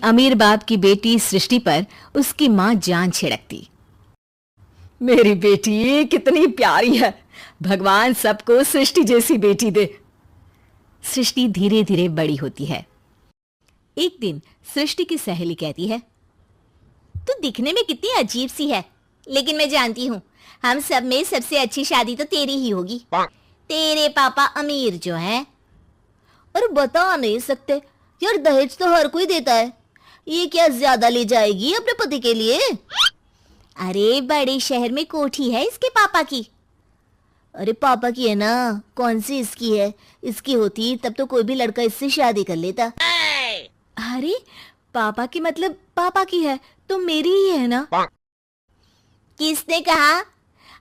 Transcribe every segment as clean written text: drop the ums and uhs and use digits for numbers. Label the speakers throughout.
Speaker 1: अमीर बाप की बेटी सृष्टि पर उसकी माँ जान छिड़कती।
Speaker 2: मेरी बेटी कितनी प्यारी है, भगवान सबको सृष्टि जैसी बेटी दे।
Speaker 1: सृष्टि धीरे धीरे बड़ी होती है। एक दिन सृष्टि की सहेली कहती है,
Speaker 3: तू दिखने में कितनी अजीब सी है, लेकिन मैं जानती हूँ हम सब में सबसे अच्छी शादी तो तेरी ही होगी। तेरे पापा अमीर जो हैं। और बता नहीं सकते यार, दहेज तो हर कोई देता है, ये क्या ज्यादा ले जाएगी अपने पति के लिए? अरे बड़े शहर में कोठी है इसके पापा की। अरे पापा की है ना, कौन सी इसकी है? इसकी होती तब तो कोई भी लड़का इससे शादी कर लेता।
Speaker 1: अरे पापा की मतलब पापा की है तो मेरी ही है ना?
Speaker 3: किसने कहा?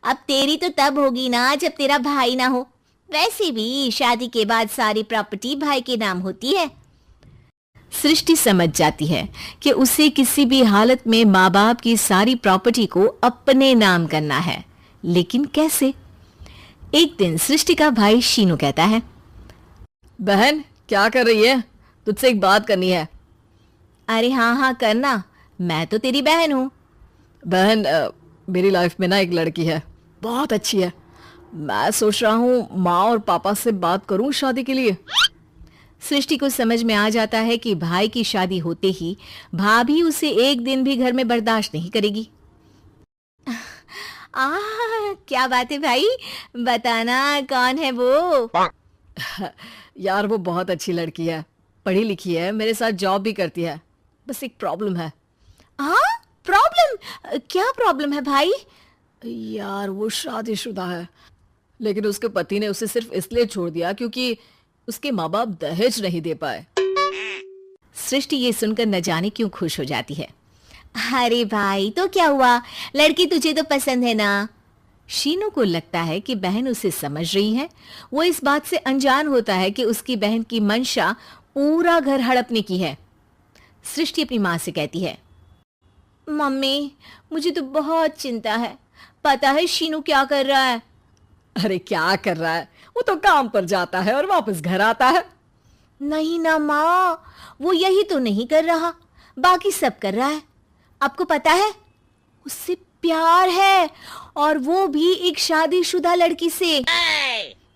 Speaker 3: अब तेरी तो तब होगी ना जब तेरा भाई ना हो। वैसे भी शादी के बाद सारी प्रॉपर्टी भाई के नाम होती है।
Speaker 1: सृष्टि समझ जाती है कि उसे किसी भी हालत में माँ बाप की सारी प्रॉपर्टी को अपने नाम करना है, लेकिन कैसे? एक दिन सृष्टि का भाई शीनू कहता है,
Speaker 2: बहन क्या कर रही है? तुझसे एक बात करनी है।
Speaker 1: अरे हाँ हाँ करना, मैं तो तेरी बहन हूँ।
Speaker 2: बहन मेरी लाइफ में ना एक लड़की है, बहुत अच्छी है। मैं सोच रहा हूँ माँ और पापा से बात करूँ शादी के लिए।
Speaker 1: सृष्टि को समझ में आ जाता है कि भाई की शादी होते ही भाभी उसे एक दिन भी घर में बर्दाश्त नहीं करेगी। क्या बात है भाई, बताना कौन है वो?
Speaker 2: यार वो बहुत अच्छी लड़की है, पढ़ी लिखी है, मेरे साथ जॉब भी करती है। बस एक प्रॉब्लम है।
Speaker 1: हाँ प्रॉब्लम? क्या प्रॉब्लम है भाई?
Speaker 2: यार वो शादीशुदा है, लेकिन उसके पति ने उसे सिर्फ इसलिए छोड़ दिया क्योंकि उसके माँ बाप दहेज नहीं दे पाए।
Speaker 1: सृष्टि ये सुनकर न जाने क्यों खुश हो जाती है। अरे भाई तो क्या हुआ, लड़की तुझे तो पसंद है ना? शीनू को लगता है कि बहन उसे समझ रही है। वो इस बात से अनजान होता है कि उसकी बहन की मंशा पूरा घर हड़पने की है। सृष्टि अपनी माँ से कहती है, मम्मी मुझे तो बहुत चिंता है, पता है शीनू क्या कर रहा है?
Speaker 2: अरे क्या कर रहा है, वो तो काम पर जाता है और वापस घर आता है।
Speaker 3: नहीं ना माँ, वो यही तो नहीं कर रहा, बाकी सब कर रहा है। आपको पता है उससे प्यार है, और वो भी एक शादीशुदा लड़की से।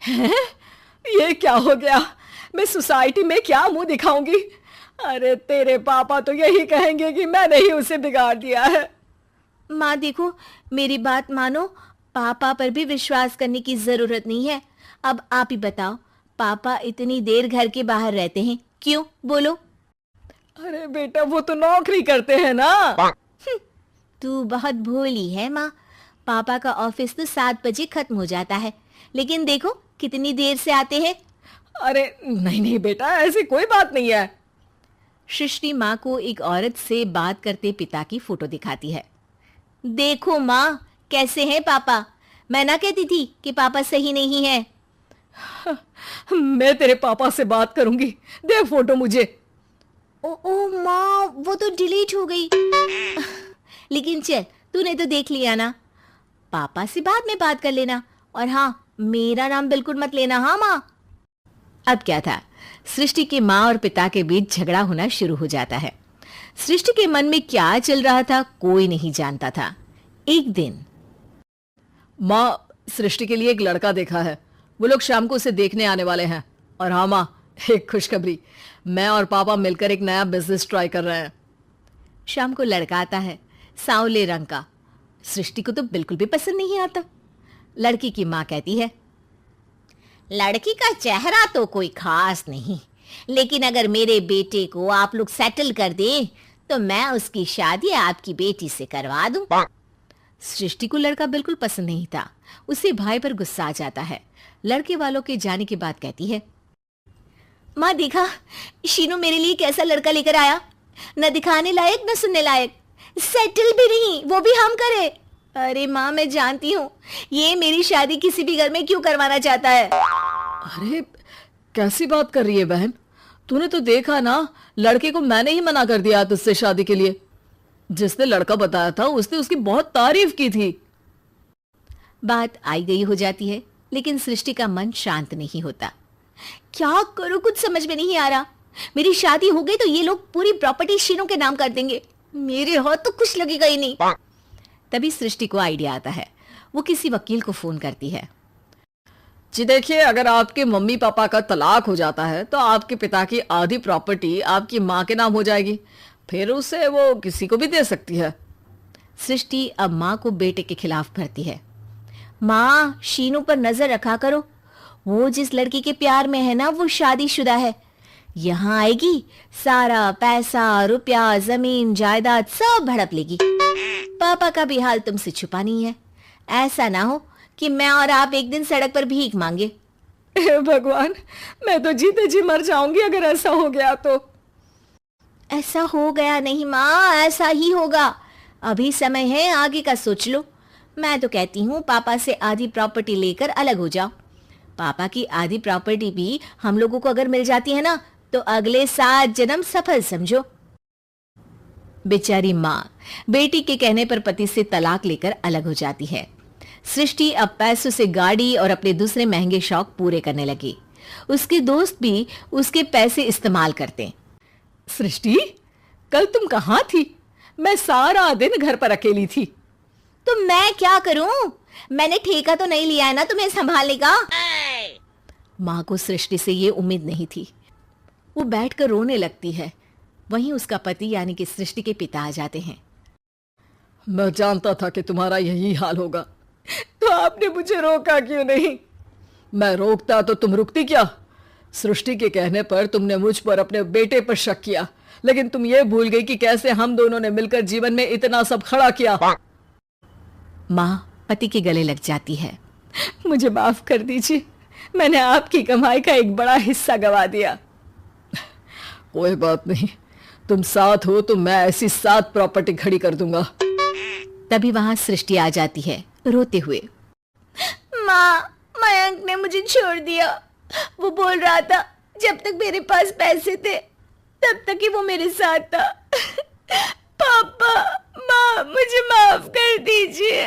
Speaker 2: हैं? ये क्या हो गया? मैं सोसाइटी में क्या मुंह दिखाऊंगी? अरे तेरे पापा तो यही कहेंगे कि मैंने ही उसे बिगाड़ दिया है।
Speaker 3: माँ देखो, मेरी बात मानो, पापा पर भी विश्वास करने की जरूरत नहीं है। अब आप ही बताओ, पापा इतनी देर घर के बाहर रहते हैं क्यों? बोलो।
Speaker 2: अरे बेटा वो तो नौकरी करते हैं ना।
Speaker 3: तू बहुत भोली है माँ। पापा का ऑफिस तो 7 बजे खत्म हो जाता है, लेकिन देखो कितनी देर से आते हैं।
Speaker 2: अरे नहीं नहीं बेटा, ऐसी कोई बात नहीं है।
Speaker 1: सृष्टि माँ को एक औरत से बात करते पिता की फोटो दिखाती है।
Speaker 3: देखो माँ कैसे हैं पापा, मैं ना कहती थी कि पापा सही नहीं है।
Speaker 2: मैं तेरे पापा से बात करूंगी, दे फोटो मुझे।
Speaker 3: ओ माँ वो तो डिलीट हो गई। लेकिन चल, तूने तो देख लिया ना, पापा से बाद में बात कर लेना। और हाँ, मेरा नाम बिल्कुल मत लेना। हाँ माँ।
Speaker 1: अब क्या था, सृष्टि के माँ और पिता के बीच झगड़ा होना शुरू हो जाता है। सृष्टि के मन में क्या चल रहा था कोई नहीं जानता था। एक दिन,
Speaker 2: माँ सृष्टि के लिए एक लड़का देखा है, वो लोग शाम को उसे देखने आने वाले हैं। और हाँ माँ, एक खुशखबरी, मैं और पापा मिलकर एक नया बिजनेस ट्राई कर रहे हैं।
Speaker 1: शाम को लड़का आता है, सांवले रंग का। सृष्टि को तो बिल्कुल भी पसंद नहीं आता। लड़की की माँ कहती है,
Speaker 3: लड़की का चेहरा तो कोई खास नहीं, लेकिन अगर मेरे बेटे को आप लोग सेटल कर दे तो मैं उसकी शादी आपकी बेटी से करवा दूं।
Speaker 1: सृष्टि को लड़का बिल्कुल पसंद नहीं था। उसे भाई पर गुस्सा आ जाता है। लड़के वालों के जाने के बाद कहती है,
Speaker 3: माँ देखा शीनू मेरे लिए कैसा लड़का लेकर आया, न दिखाने लायक न सुनने लायक, सेटल भी नहीं, वो भी हम करे। अरे माँ मैं जानती हूँ ये मेरी शादी किसी भी घर में क्यों करवाना चाहता है।
Speaker 2: अरे कैसी बात कर रही है बहन, तूने तो देखा ना, लड़के को मैंने ही मना कर दिया तुझसे शादी के लिए। जिसने लड़का बताया था उसने उसकी बहुत तारीफ की थी।
Speaker 1: बात आई गई हो जाती है, लेकिन सृष्टि का मन शांत नहीं होता।
Speaker 3: क्या करूं कुछ समझ में नहीं आ रहा। मेरी शादी हो गई तो ये लोग पूरी प्रॉपर्टी शीनू के नाम कर देंगे, मेरे हाथ तो कुछ लगेगा ही नहीं।
Speaker 1: तभी सृष्टि को आइडिया आता है। वो किसी वकील को फोन करती है।
Speaker 2: जी देखिए, अगर आपके मम्मी पापा का तलाक हो जाता है तो आपके पिता की आधी प्रॉपर्टी आपकी माँ के नाम हो जाएगी, फिर उसे वो किसी को भी दे सकती है।
Speaker 1: सृष्टि अब माँ को बेटे के खिलाफ भरती है। माँ, शीनू पर नजर रखा करो, वो जिस लड़की के प्यार में है ना वो शादीशुदा है। यहाँ आएगी, सारा पैसा रुपया जमीन जायदाद सब हड़प लेगी। पापा का भी हाल तुमसे छुपा नहीं है। ऐसा ना हो कि मैं और आप एक दिन सड़क पर भीख मांगे।
Speaker 2: हे भगवान, मैं तो जीते जी मर जाऊंगी अगर ऐसा हो गया तो।
Speaker 3: ऐसा हो गया नहीं माँ, ऐसा ही होगा। अभी समय है, आगे का सोच लो। मैं तो कहती हूँ पापा से आधी प्रॉपर्टी लेकर अलग हो जाओ। पापा की आधी प्रॉपर्टी भी हम लोगों को अगर मिल जाती है ना तो अगले 7 जन्म सफल समझो।
Speaker 1: बेचारी माँ बेटी के कहने पर पति से तलाक लेकर अलग हो जाती है। सृष्टि अब पैसों से गाड़ी और अपने दूसरे महंगे शौक पूरे करने लगी। उसके दोस्त भी उसके पैसे इस्तेमाल करते।
Speaker 2: सृष्टि, कल तुम कहाँ थी? मैं सारा दिन घर पर अकेली थी।
Speaker 3: तो मैं क्या करूं? मैंने ठेका तो नहीं लिया है ना तुम्हें संभालने का।
Speaker 1: माँ को सृष्टि से ये उम्मीद नहीं थी। वो बैठकर रोने लगती है। वहीं उसका पति यानी कि सृष्टि के पिता आ जाते हैं।
Speaker 2: मैं जानता था कि तुम्हारा यही हाल होगा, तो आपने मुझे रोका क्यों नहीं? मैं रोकता तो तुम रुकती क्या? सृष्टि के कहने पर तुमने मुझ पर अपने बेटे पर शक किया, लेकिन तुम ये भूल गई कि कैसे हम दोनों ने मिलकर जीवन में इतना सब खड़ा किया।
Speaker 1: माँ पति के गले लग जाती है।
Speaker 2: मुझे माफ कर दीजिए, मैंने आपकी कमाई का एक बड़ा हिस्सा गवा दिया। कोई बात नहीं, तुम साथ हो तो मैं ऐसी 7 प्रॉपर्टी खड़ी कर दूंगा।
Speaker 1: तभी वहां सृष्टि आ जाती है रोते हुए।
Speaker 3: माँ, मयंक ने मुझे छोड़ दिया। वो बोल रहा था जब तक मेरे पास पैसे थे तब तक ही वो मेरे साथ था। पापा, माँ, मुझे माफ कर दीजिए।